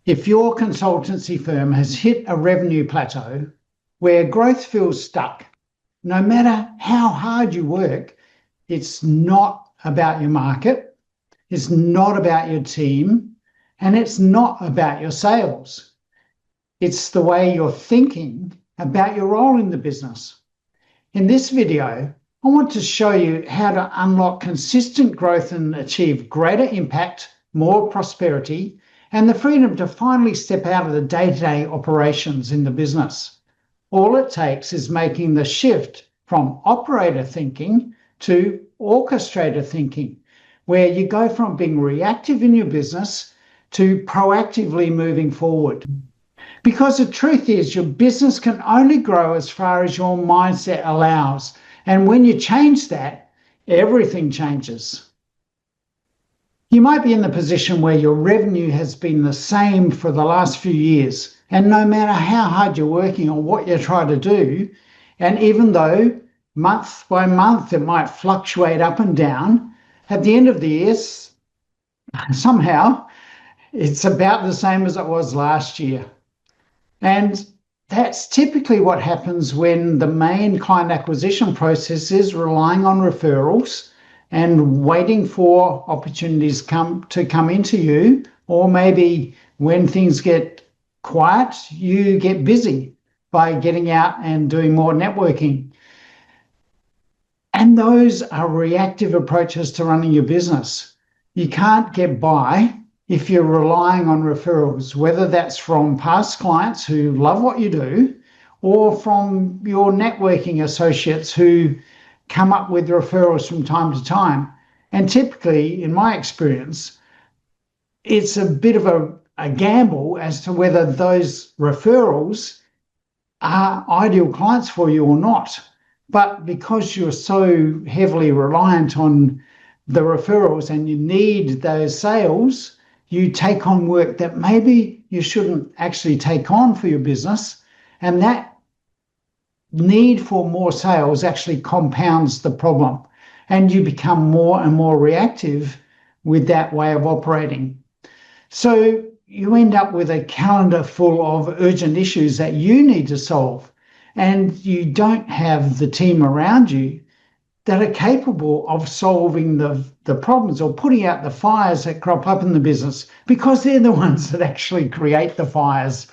If your consultancy firm has hit a revenue plateau where growth feels stuck, no matter how hard you work, it's not about your market, it's not about your team, and it's not about your sales. It's the way you're thinking about your role in the business. In this video, I want to show you how to unlock consistent growth and achieve greater impact, more prosperity, and the freedom to finally step out of the day-to-day operations in the business. All it takes is making the shift from operator thinking to orchestrator thinking, where you go from being reactive in your business to proactively moving forward. Because the truth is, your business can only grow as far as your mindset allows. And when you change that, everything changes. You might be in the position where your revenue has been the same for the last few years. And no matter how hard you're working or what you're trying to do, and even though month by month it might fluctuate up and down, at the end of the year, somehow it's about the same as it was last year. And that's typically what happens when the main client acquisition process is relying on referrals and waiting for opportunities to come into you, or maybe when things get quiet, you get busy by getting out and doing more networking. And those are reactive approaches to running your business. You can't get by if you're relying on referrals, whether that's from past clients who love what you do, or from your networking associates who come up with referrals from time to time. And typically, in my experience, it's a bit of a gamble as to whether those referrals are ideal clients for you or not. But because you're so heavily reliant on the referrals and you need those sales, you take on work that maybe you shouldn't actually take on for your business. And that need for more sales actually compounds the problem. And you become more and more reactive with that way of operating. So you end up with a calendar full of urgent issues that you need to solve. And you don't have the team around you that are capable of solving the problems or putting out the fires that crop up in the business, because they're the ones that actually create the fires.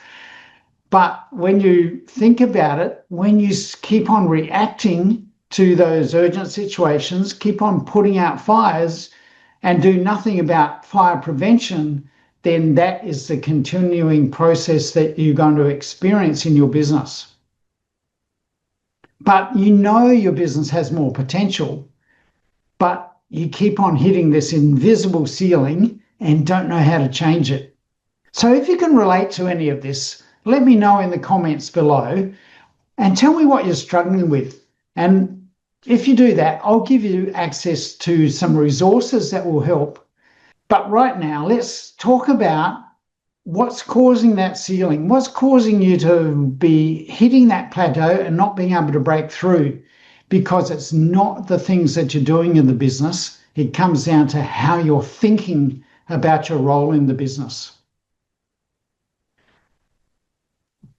But when you think about it, when you keep on reacting to those urgent situations, keep on putting out fires and do nothing about fire prevention, then that is the continuing process that you're going to experience in your business. But you know your business has more potential, but you keep on hitting this invisible ceiling and don't know how to change it. So if you can relate to any of this, let me know in the comments below and tell me what you're struggling with. And if you do that, I'll give you access to some resources that will help. But right now, let's talk about what's causing that ceiling. What's causing you to be hitting that plateau and not being able to break through? Because it's not the things that you're doing in the business. It comes down to how you're thinking about your role in the business.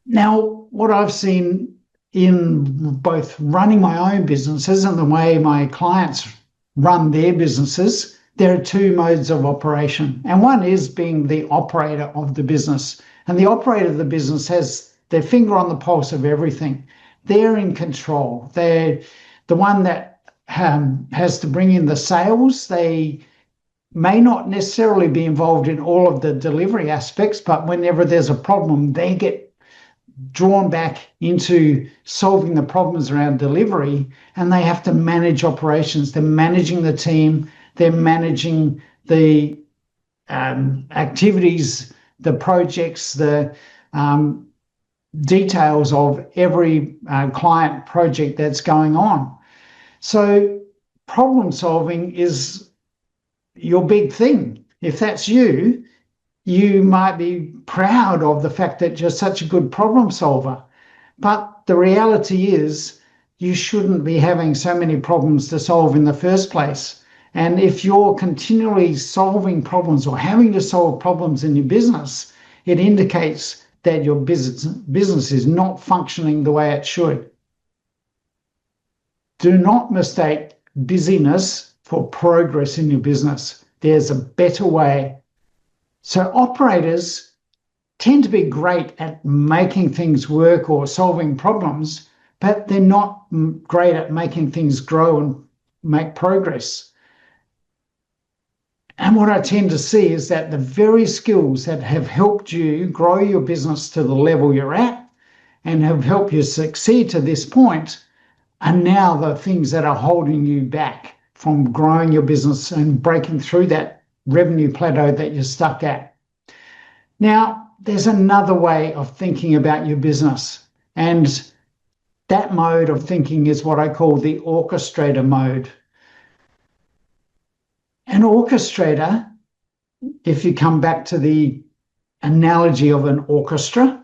Now, what I've seen in both running my own businesses and the way my clients run their businesses, there are two modes of operation. And one is being the operator of the business. And the operator of the business has their finger on the pulse of everything. They're in control. They're the one that has to bring in the sales. They may not necessarily be involved in all of the delivery aspects, but whenever there's a problem, they get drawn back into solving the problems around delivery, and they have to manage operations. They're managing the team. They're managing the activities, the projects, the details of every client project that's going on. So problem solving is your big thing. If that's you, you might be proud of the fact that you're such a good problem solver. But the reality is you shouldn't be having so many problems to solve in the first place. And if you're continually solving problems or having to solve problems in your business, It indicates that your business is not functioning the way it should. Do not mistake busyness for progress in your business. There's a better way. So operators tend to be great at making things work or solving problems, but they're not great at making things grow and make progress. And what I tend to see is that the very skills that have helped you grow your business to the level you're at and have helped you succeed to this point are now the things that are holding you back from growing your business and breaking through that revenue plateau that you're stuck at. Now, there's another way of thinking about your business, and that mode of thinking is what I call the orchestrator mode. An orchestrator, if you come back to the analogy of an orchestra,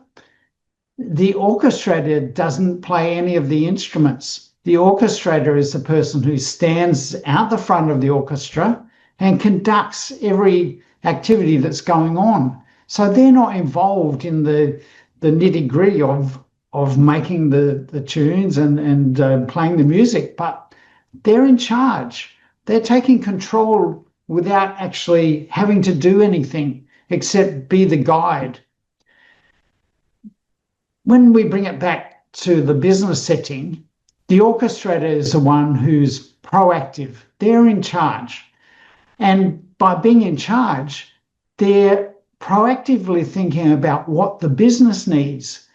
the orchestrator doesn't play any of the instruments. The orchestrator is the person who stands out the front of the orchestra and conducts every activity that's going on. So they're not involved in the nitty-gritty of making the tunes and playing the music, but they're in charge. They're taking control without actually having to do anything except be the guide. When we bring it back to the business setting, the orchestrator is the one who's proactive. They're in charge. And by being in charge, they're proactively thinking about what the business needs.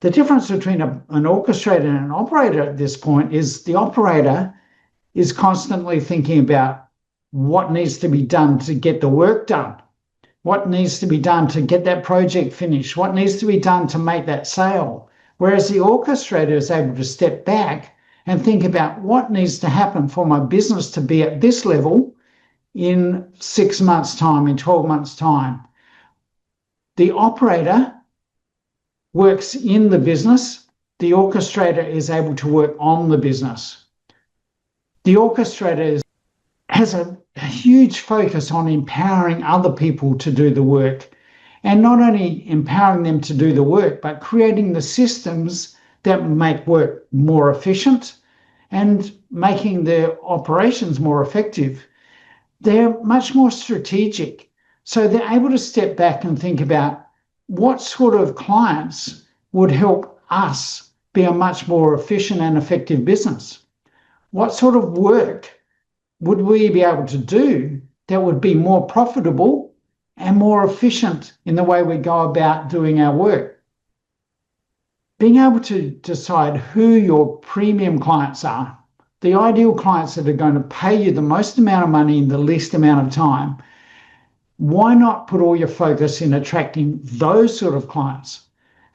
The difference between an orchestrator and an operator at this point is the operator is constantly thinking about what needs to be done to get the work done, what needs to be done to get that project finished, what needs to be done to make that sale. Whereas the orchestrator is able to step back and think about what needs to happen for my business to be at this level in 6 months' time, in 12 months' time. The operator works in the business. The orchestrator is able to work on the business. The orchestrator has a huge focus on empowering other people to do the work, and not only empowering them to do the work, but creating the systems that make work more efficient and making their operations more effective. They're much more strategic. So they're able to step back and think about what sort of clients would help us be a much more efficient and effective business. What sort of work would we be able to do that would be more profitable and more efficient in the way we go about doing our work? Being able to decide who your premium clients are, the ideal clients that are going to pay you the most amount of money in the least amount of time, why not put all your focus in attracting those sort of clients?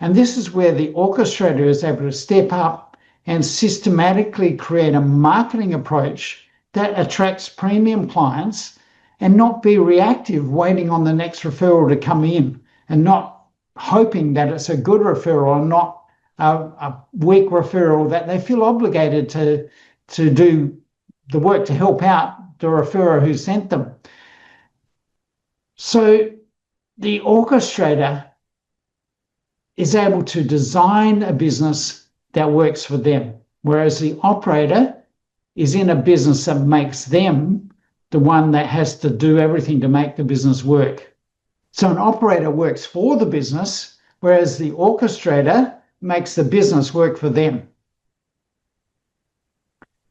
And this is where the orchestrator is able to step up and systematically create a marketing approach that attracts premium clients and not be reactive, waiting on the next referral to come in and not hoping that it's a good referral and not a weak referral that they feel obligated to do the work to help out the referrer who sent them. So the orchestrator is able to design a business that works for them, whereas the operator is in a business that makes them the one that has to do everything to make the business work. So an operator works for the business, whereas the orchestrator makes the business work for them.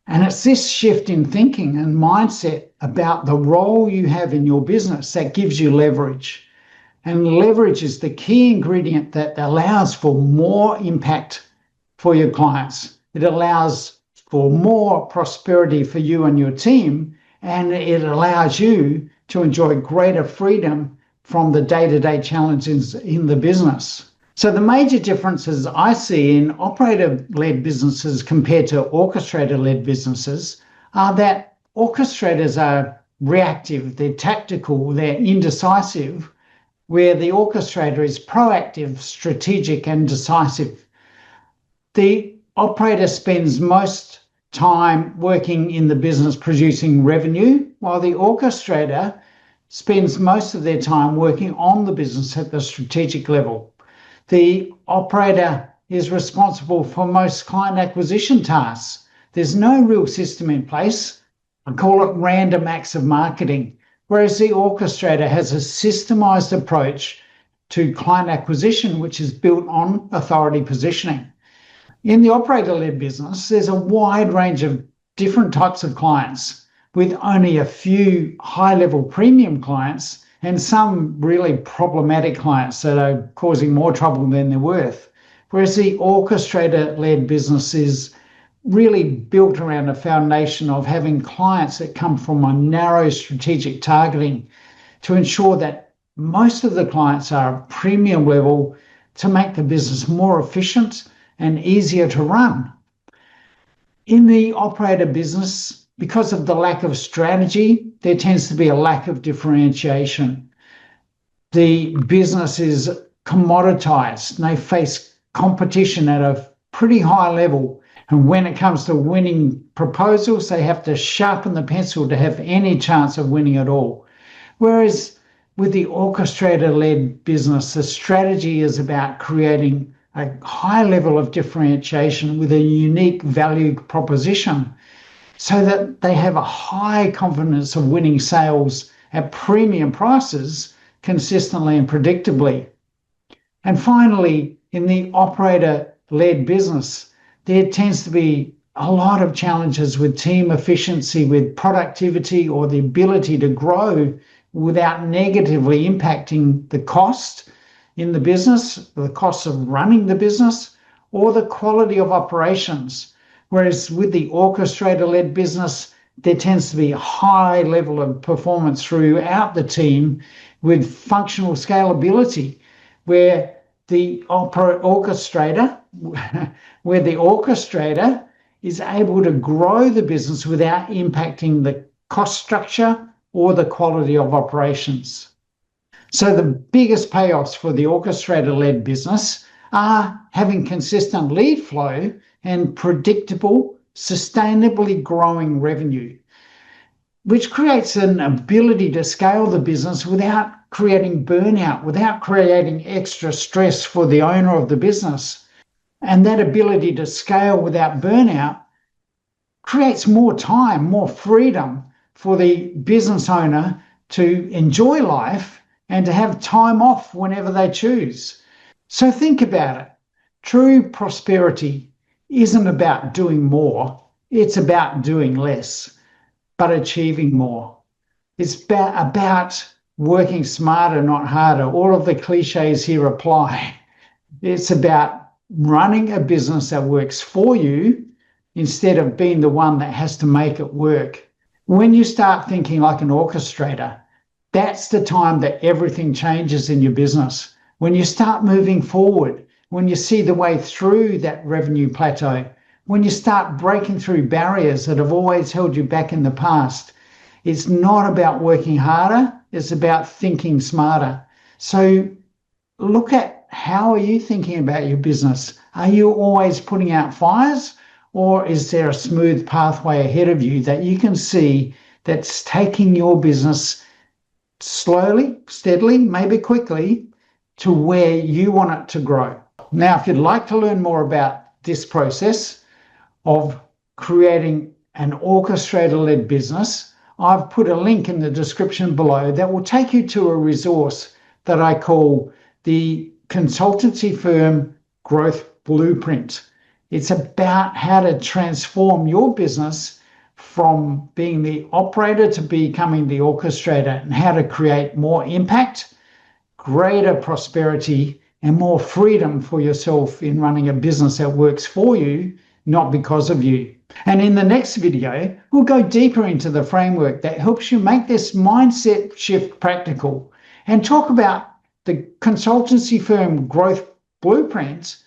And it's this shift in thinking and mindset about the role you have in your business that gives you leverage. And leverage is the key ingredient that allows for more impact for your clients. It allows for more prosperity for you and your team, and it allows you to enjoy greater freedom from the day-to-day challenges in the business. So the major differences I see in operator-led businesses compared to orchestrator-led businesses are that orchestrators are reactive, they're tactical, they're indecisive, where the orchestrator is proactive, strategic, and decisive. The operator spends most time working in the business producing revenue, while the orchestrator spends most of their time working on the business at the strategic level. The operator is responsible for most client acquisition tasks. There's no real system in place. I call it random acts of marketing, whereas the orchestrator has a systemized approach to client acquisition, which is built on authority positioning. In the operator-led business, there's a wide range of different types of clients, with only a few high-level premium clients and some really problematic clients that are causing more trouble than they're worth. Whereas the orchestrator-led business is really built around a foundation of having clients that come from a narrow strategic targeting to ensure that most of the clients are premium level to make the business more efficient and easier to run. In the operator business, because of the lack of strategy, there tends to be a lack of differentiation. The business is commoditized and they face competition at a pretty high level. And when it comes to winning proposals, they have to sharpen the pencil to have any chance of winning at all. Whereas with the orchestrator-led business, the strategy is about creating a high level of differentiation with a unique value proposition so that they have a high confidence of winning sales at premium prices consistently and predictably. And finally, in the operator-led business, there tends to be a lot of challenges with team efficiency, with productivity, or the ability to grow without negatively impacting the cost in the business, the cost of running the business, or the quality of operations. Whereas with the orchestrator-led business, there tends to be a high level of performance throughout the team with functional scalability, where the orchestrator is able to grow the business without impacting the cost structure or the quality of operations. So the biggest payoffs for the orchestrator-led business are having consistent lead flow and predictable, sustainably growing revenue, which creates an ability to scale the business without creating burnout, without creating extra stress for the owner of the business. And that ability to scale without burnout creates more time, more freedom for the business owner to enjoy life and to have time off whenever they choose. So think about it. True prosperity isn't about doing more. It's about doing less, but achieving more. It's about working smarter, not harder. All of the cliches here apply. It's about running a business that works for you instead of being the one that has to make it work. When you start thinking like an orchestrator, that's the time that everything changes in your business. When you start moving forward, when you see the way through that revenue plateau, when you start breaking through barriers that have always held you back in the past, it's not about working harder, it's about thinking smarter. So look at how are you thinking about your business? Are you always putting out fires, or is there a smooth pathway ahead of you that you can see that's taking your business slowly, steadily, maybe quickly, to where you want it to grow? Now, if you'd like to learn more about this process of creating an orchestrator-led business, I've put a link in the description below that will take you to a resource that I call the Consultancy Firm Growth Blueprint. It's about how to transform your business from being the operator to becoming the orchestrator, and how to create more impact, greater prosperity, and more freedom for yourself in running a business that works for you, not because of you. And in the next video, we'll go deeper into the framework that helps you make this mindset shift practical, and talk about the Consultancy Firm Growth Blueprint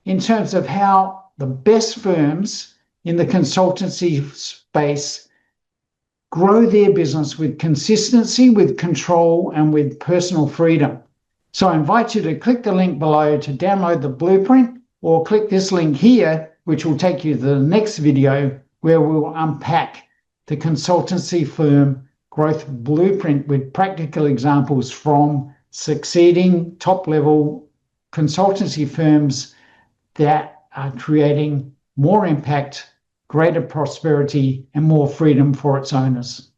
in terms of how the best firms in the consultancy space grow their business with consistency, with control, and with personal freedom. So I invite you to click the link below to download the blueprint, or click this link here, which will take you to the next video where we'll unpack the Consultancy Firm Growth Blueprint with practical examples from succeeding top-level consultancy firms that are creating more impact, greater prosperity, and more freedom for its owners.